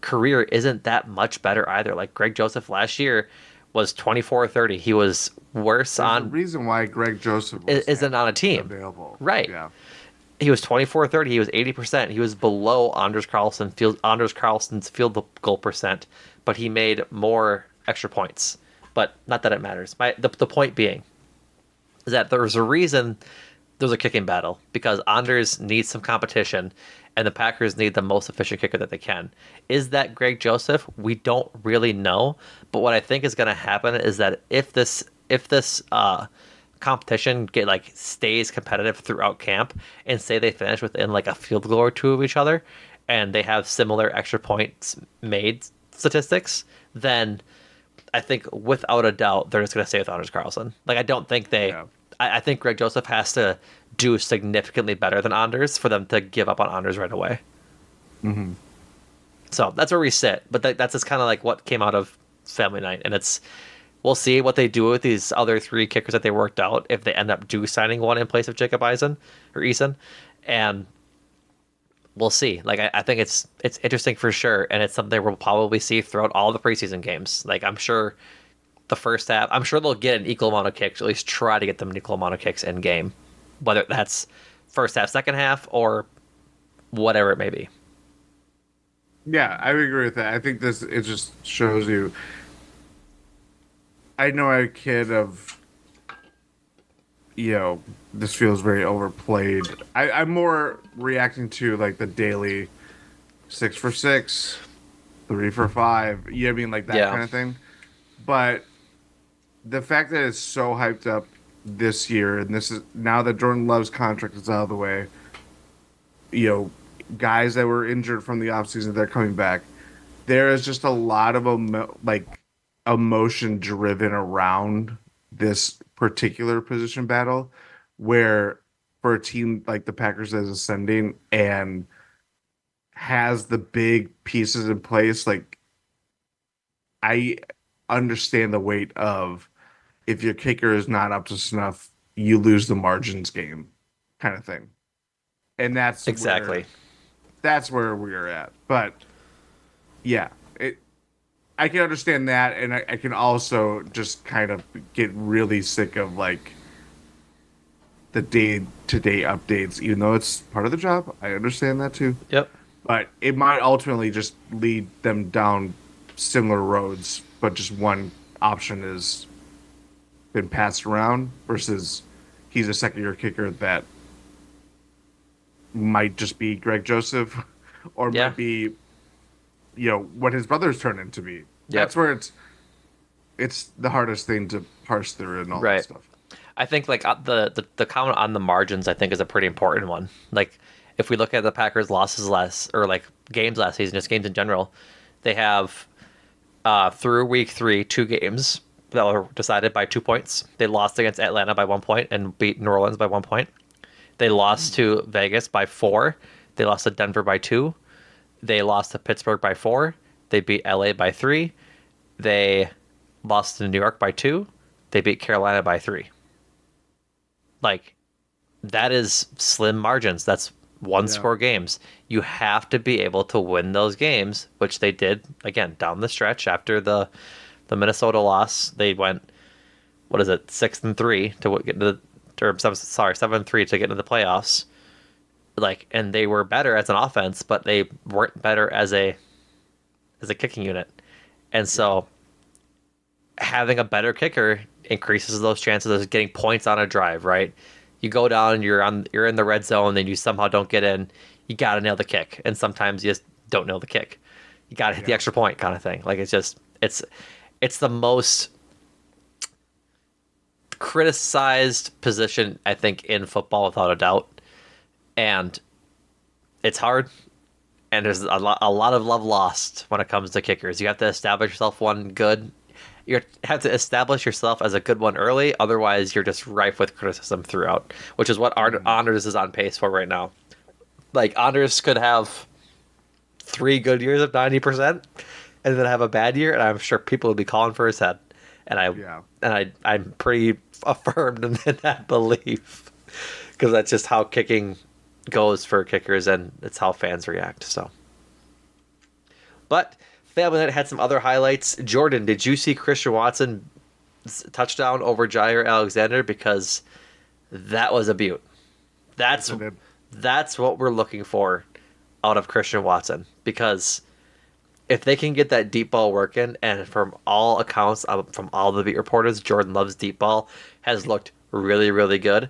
career isn't that much better either. Like Greg Joseph last year was 24-30. He was worse
There's a
on
reason why Greg Joseph was
isn't on a team.
available.
Right.
Yeah.
He was 24-30. He was 80%. He was below Anders Carlson's field goal percent, but he made more extra points. But not that it matters. The point being is that there's a reason there's a kicking battle because Anders needs some competition and the Packers need the most efficient kicker that they can. Is that Greg Joseph? We don't really know. But what I think is going to happen is that if this competition stays competitive throughout camp and say they finish within like a field goal or two of each other and they have similar extra points made statistics, then I think without a doubt they're just going to stay with Anders Carlson. Like I don't think they.
Yeah.
I think Greg Joseph has to do significantly better than Anders for them to give up on Anders right away.
Hmm.
So that's where we sit. But that's just kind of like what came out of Family Night, and we'll see what they do with these other three kickers that they worked out if they end up signing one in place of Jacob Eason, and we'll see. Like I think it's interesting for sure, and it's something we'll probably see throughout all the preseason games. Like I'm sure the first half, I'm sure they'll get an equal amount of kicks, at least try to get them an equal amount of kicks in game, whether that's first half, second half, or whatever it may be.
Yeah, I would agree with that. I think this it just shows you. I know I'm a kid of, this feels very overplayed. I'm more reacting to like the daily 6 for 6, 3 for 5. You know what I mean, like that
Yeah,
kind of thing. But the fact that it's so hyped up this year, and this is now that Jordan Love's contract is out of the way, you know, guys that were injured from the offseason, they're coming back. There is just a lot of emotion driven around this particular position battle, where for a team like the Packers that is ascending and has the big pieces in place, like I understand the weight of if your kicker is not up to snuff, you lose the margins game kind of thing. And
exactly.
that's where we're at. But yeah, I can understand that, and I can also just kind of get really sick of like the day to day updates, even though it's part of the job. I understand that too.
Yep.
But it might ultimately just lead them down similar roads, but just one option has been passed around versus he's a second year kicker that might just be Greg Joseph or
Yeah.
might be, what his brothers turn into be.
Yep.
That's where it's the hardest thing to parse through and all that
Right.
stuff.
I think like the comment on the margins I think is a pretty important one. Like if we look at the Packers losses last or like games last season, just games in general, they have through week 3 2 games that were decided by 2 points. They lost against Atlanta by 1 point and beat New Orleans by 1 point. They lost to Vegas by 4. They lost to Denver by 2. They lost to Pittsburgh by 4. They beat LA by 3. They lost to New York by 2. They beat Carolina by 3. Like that is slim margins. That's one
Yeah.
score games. You have to be able to win those games, which they did again down the stretch after the Minnesota loss. They went what is it 6-3 to get into the or 7-3 to get into the playoffs. Like and they were better as an offense, but they weren't better as a kicking unit. And so having a better kicker increases those chances of getting points on a drive, right? You go down, you're in the red zone, then you somehow don't get in. You got to nail the kick, and sometimes you just don't nail the kick. You got to hit the
Yeah.
extra point, kind of thing. Like it's the most criticized position I think in football without a doubt, and it's hard. And there's a lot of love lost when it comes to kickers. You have to establish yourself one good. You have to establish yourself as a good one early. Otherwise, you're just rife with criticism throughout, which is what Anders is on pace for right now. Like Anders could have 3 good years of 90%, and then have a bad year, and I'm sure people will be calling for his head. And
Yeah.
I'm pretty affirmed in that belief because that's just how kicking goes for kickers, and it's how fans react. So, but Family Night had some other highlights. Jordan, did you see Christian Watson's touchdown over Jair Alexander? Because that was a beaut. That's
Yes, I did.
that's what we're looking for out of Christian Watson. Because if they can get that deep ball working, and from all accounts, from all the beat reporters, Jordan Love's deep ball has looked really, really good.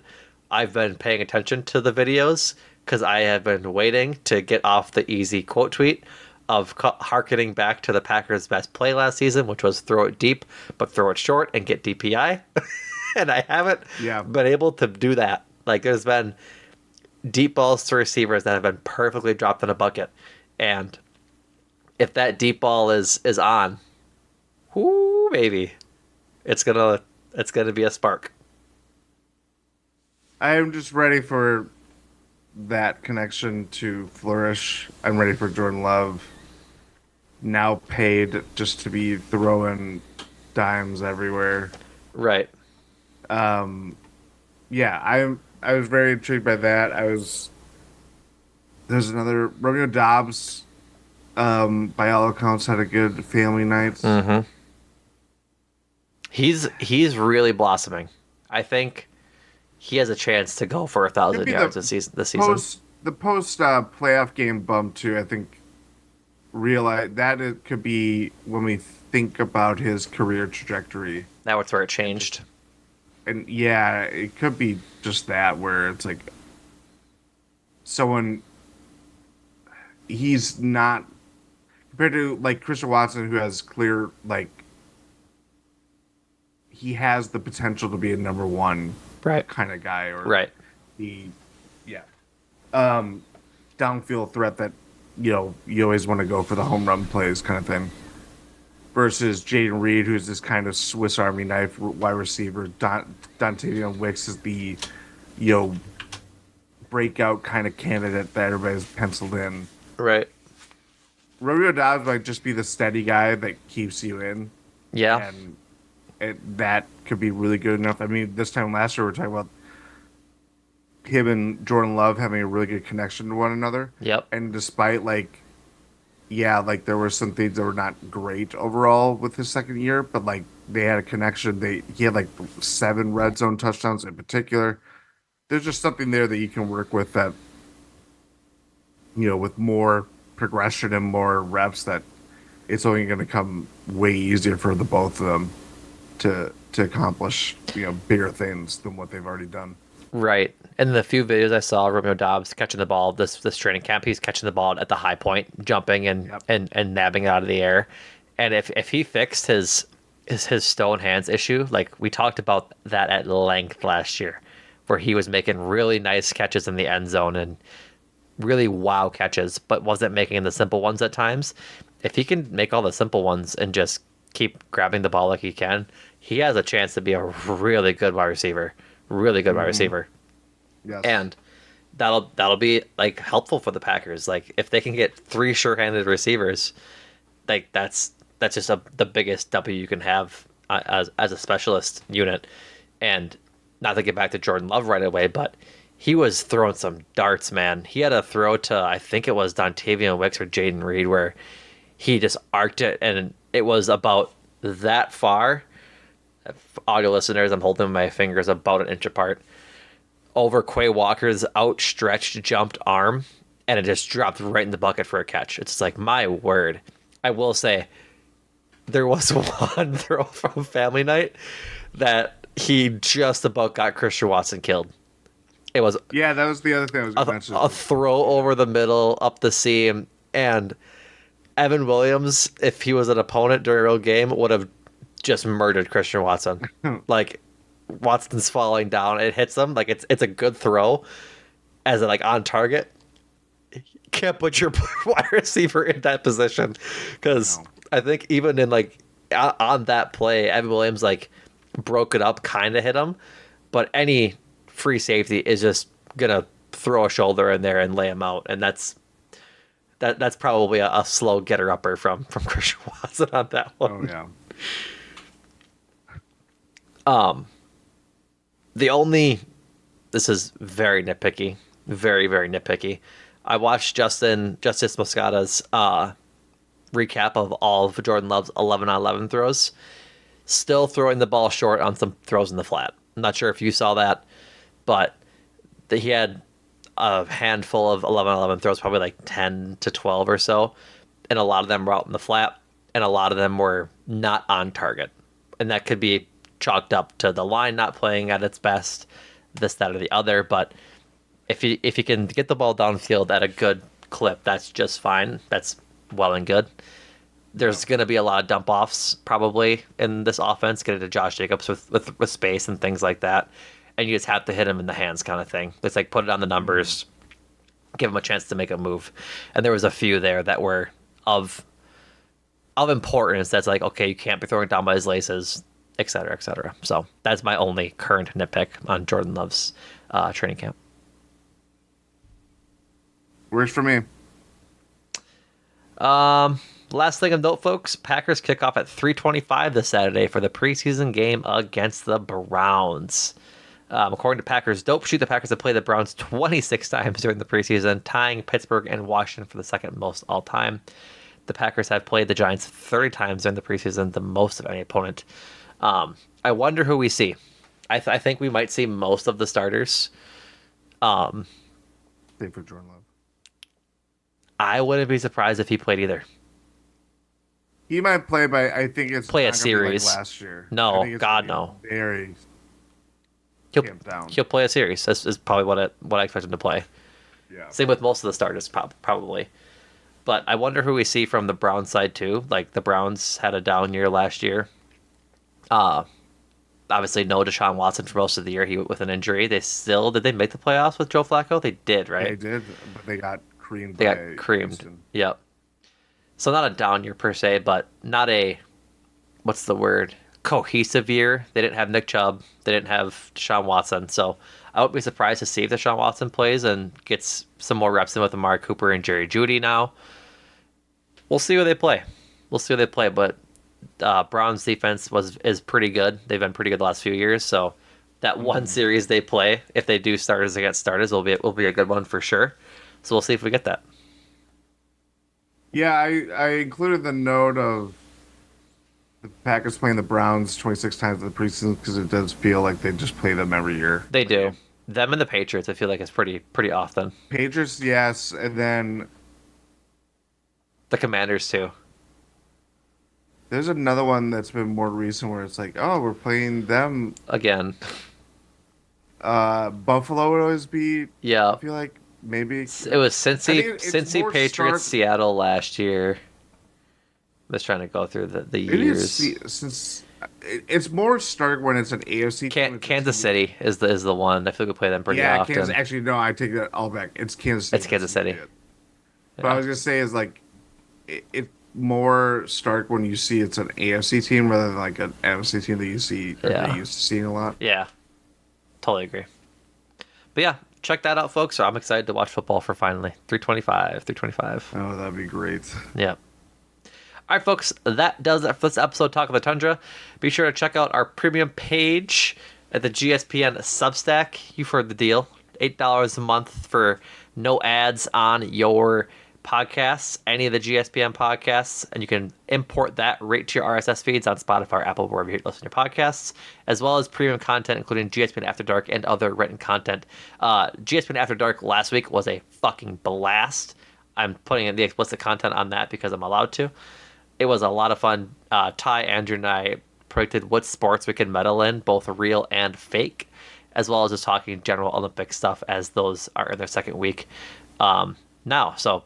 I've been paying attention to the videos because I have been waiting to get off the easy quote tweet of harkening back to the Packers' best play last season, which was throw it deep, but throw it short and get DPI. And I haven't
Yeah.
been able to do that. Like there's been deep balls to receivers that have been perfectly dropped in a bucket. And if that deep ball is on, whoo baby. It's gonna be a spark.
I am just ready for that connection to flourish. I'm ready for Jordan Love, now paid just to be throwing dimes everywhere.
Right.
Yeah, I was very intrigued by that. There's another Romeo Dobbs. By all accounts, had a good family night.
Mm-hmm. He's really blossoming. I think he has a chance to go for a
Could
thousand
be
yards this season.
the post playoff game bump too. I think realize that it could be when we think about his career trajectory.
That's where it changed.
And yeah, it could be just that where it's like someone he's not compared to like Christian Watson who has clear like he has the potential to be a number one
Right.
kind of guy or
Right.
the yeah downfield threat that you always want to go for the home run plays kind of thing versus Jaden Reed who's this kind of Swiss Army knife wide receiver. Dontavian Wicks is the you know breakout kind of candidate that everybody's penciled in.
Right.
Romeo Dobbs might just be the steady guy that keeps you in,
Yeah.
and that could be really good enough. I mean, this time last year we were talking about him and Jordan Love having a really good connection to one another.
Yep.
And despite like there were some things that were not great overall with his second year, but like they had a connection. He had like 7 red zone touchdowns in particular. There's just something there that you can work with that with more progression and more reps that it's only going to come way easier for the both of them to accomplish bigger things than what they've already done.
Right. In the few videos I saw, Romeo Dobbs catching the ball this training camp, he's catching the ball at the high point, jumping and
Yep.
and nabbing it out of the air. And if he fixed his stone hands issue, like we talked about that at length last year, where he was making really nice catches in the end zone and really wow catches, but wasn't making the simple ones at times. If he can make all the simple ones and just keep grabbing the ball like he can, he has a chance to be a really good wide receiver. Really good wide receiver.
Yes.
And that'll be like helpful for the Packers. Like if they can get 3 sure-handed receivers, like that's just the biggest W you can have as a specialist unit. And not to get back to Jordan Love right away, but he was throwing some darts, man. He had a throw to I think it was Dontavian Wicks or Jaden Reed where he just arced it and it was about that far. Audio listeners, I'm holding my fingers about an inch apart over Quay Walker's outstretched jumped arm, and it just dropped right in the bucket for a catch. It's like, my word. I will say, there was one throw from Family Night that he just about got Christian Watson killed. It was
that was the other thing I was going to mention.
a throw over the middle, up the seam, and Evan Williams, if he was an opponent during a real game, would have just murdered Christian Watson. Like Watson's falling down, it hits him. Like it's a good throw as a, like on target. You can't put your wide receiver in that position because I think even in like on that play, Evan Williams like broke it up, kind of hit him, but any free safety is just gonna throw a shoulder in there and lay him out, and that's probably a slow getter upper from Christian Watson on that one.
Oh yeah.
This is very nitpicky, very, very nitpicky. I watched Justice Moscata's recap of all of Jordan Love's 11-on-11 throws. Still throwing the ball short on some throws in the flat. I'm not sure if you saw that, but he had a handful of 11-on-11 throws, probably like 10 to 12 or so, and a lot of them were out in the flat, and a lot of them were not on target. And that could be chalked up to the line not playing at its best, this, that, or the other. But if you can get the ball downfield at a good clip, that's just fine. That's well and good. There's going to be a lot of dump offs probably in this offense, get it to Josh Jacobs with space and things like that. And you just have to hit him in the hands kind of thing. It's like put it on the numbers, give him a chance to make a move. And there was a few there that were of of importance that's like, okay, you can't be throwing down by his laces, et cetera, et cetera. So that's my only current nitpick on Jordan Love's training camp.
Works for me.
Last thing of note, folks, Packers kick off at 3:25 this Saturday for the preseason game against the Browns. According to Packers Dope Sheet, the Packers have played the Browns 26 times during the preseason, tying Pittsburgh and Washington for the second most all time. The Packers have played the Giants 30 times during the preseason, the most of any opponent. I wonder who we see. I think we might see most of the starters.
Same for Jordan Love.
I wouldn't be surprised if he played either.
He might play, but I think it's
Play a
not gonna be like
series.
last year.
No,
I think it's
God,
gonna
no.
be very
He'll
camped down.
he'll play a series. This is probably what I expect him to play.
Yeah.
Same with most of the starters, probably. But I wonder who we see from the Browns side too. Like the Browns had a down year last year. Obviously no Deshaun Watson for most of the year. He with an injury. Did they make the playoffs with Joe Flacco? They did, right?
They did, but they got creamed.
They
by
got creamed.
Houston.
Yep. So not a down year per se, but not a what's the word? Cohesive year. They didn't have Nick Chubb. They didn't have Deshaun Watson. So I would be surprised to see if Deshaun Watson plays and gets some more reps in with Amari Cooper and Jerry Jeudy now. We'll see where they play. But Browns defense is pretty good. They've been pretty good the last few years. So that one series they play, if they do starters against starters, will be a good one for sure. So we'll see if we get that.
Yeah, I included the note of the Packers playing the Browns 26 times in the preseason because it does feel like they just play them every year.
They do. Them and the Patriots, I feel like it's pretty often.
Patriots, yes, and then
The Commanders too.
there's another one that's been more recent where it's like, oh, we're playing them.
Again.
Buffalo would always be.
Yeah.
I feel like maybe
It was Cincy
more
Patriots,
Stark.
Seattle last year. I was trying to go through the
Maybe
years.
since it's more Stark when it's an AFC team.
Kansas City is the one. I feel like we play them pretty
Yeah,
often.
Kansas. Actually, no, I take that all back. It's Kansas City.
It's Kansas City.
Idiot. But I was gonna say is like it more stark when you see it's an AFC team rather than like an NFC team that you see or
Yeah.
you're used to seeing a lot.
Yeah, totally agree. But yeah, check that out, folks. I'm excited to watch football for finally 325.
Oh, that'd be great.
Yeah. All right, folks, that does it for this episode of Talk of the Tundra. Be sure to check out our premium page at the GSPN Substack. You've heard the deal. $8 a month for no ads on your podcasts, any of the GSPN podcasts, and you can import that right to your RSS feeds on Spotify, Apple, wherever you listen to your podcasts, as well as premium content, including GSPN After Dark and other written content. GSPN After Dark last week was a fucking blast. I'm putting in the explicit content on that because I'm allowed to. It was a lot of fun. Ty, Andrew, and I predicted what sports we could medal in, both real and fake, as well as just talking general Olympic stuff as those are in their second week now. So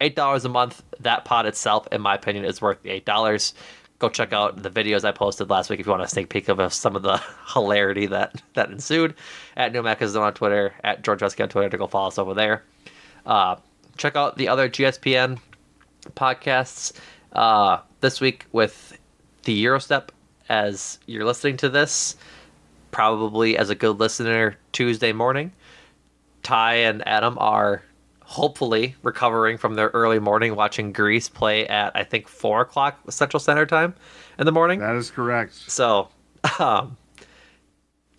$8 a month. That pod itself, in my opinion, is worth the $8. Go check out the videos I posted last week if you want a sneak peek of some of the hilarity that ensued. At Numac and Jordan on Twitter, at George Husky on Twitter to go follow us over there. Check out the other GSPN podcasts this week with the Eurostep as you're listening to this, probably as a good listener Tuesday morning. Ty and Adam are hopefully recovering from their early morning watching Greece play at, I think, 4 o'clock Central Standard Time in the morning.
That is correct.
So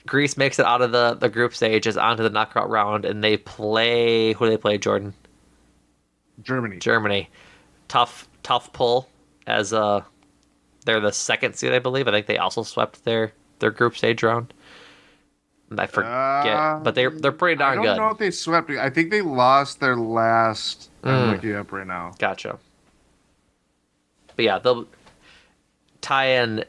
Greece makes it out of the group stage, is onto the knockout round, and they play, who do they play, Jordan?
Germany.
Tough pull as they're the second seed, I believe. I think they also swept their group stage round. I forget, but they're pretty darn good.
I don't know if they swept. I think they lost their last. I'm looking up right now.
Gotcha. But yeah, Ty and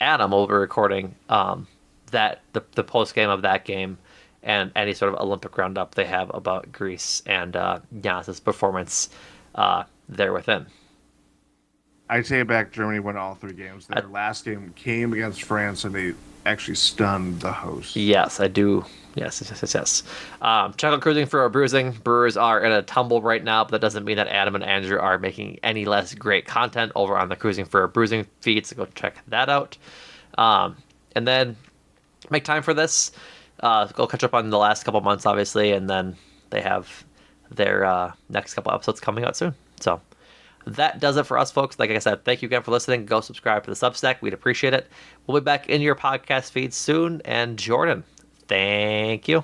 Adam will be recording that the post game of that game and any sort of Olympic roundup they have about Greece and Giannis's performance there within.
I take it back. Germany won all 3 games. Their last game came against France, and they actually stun the host.
Yes, I do. Yes, yes, yes, yes. Check out Cruising for a Bruising. Brewers are in a tumble right now, but that doesn't mean that Adam and Andrew are making any less great content over on the Cruising for a Bruising feed, so go check that out. And then make time for this. Go catch up on the last couple months, obviously, and then they have their next couple episodes coming out soon. So that does it for us, folks. Like I said, thank you again for listening. Go subscribe to the Substack. We'd appreciate it. We'll be back in your podcast feed soon. And Jordan, thank you.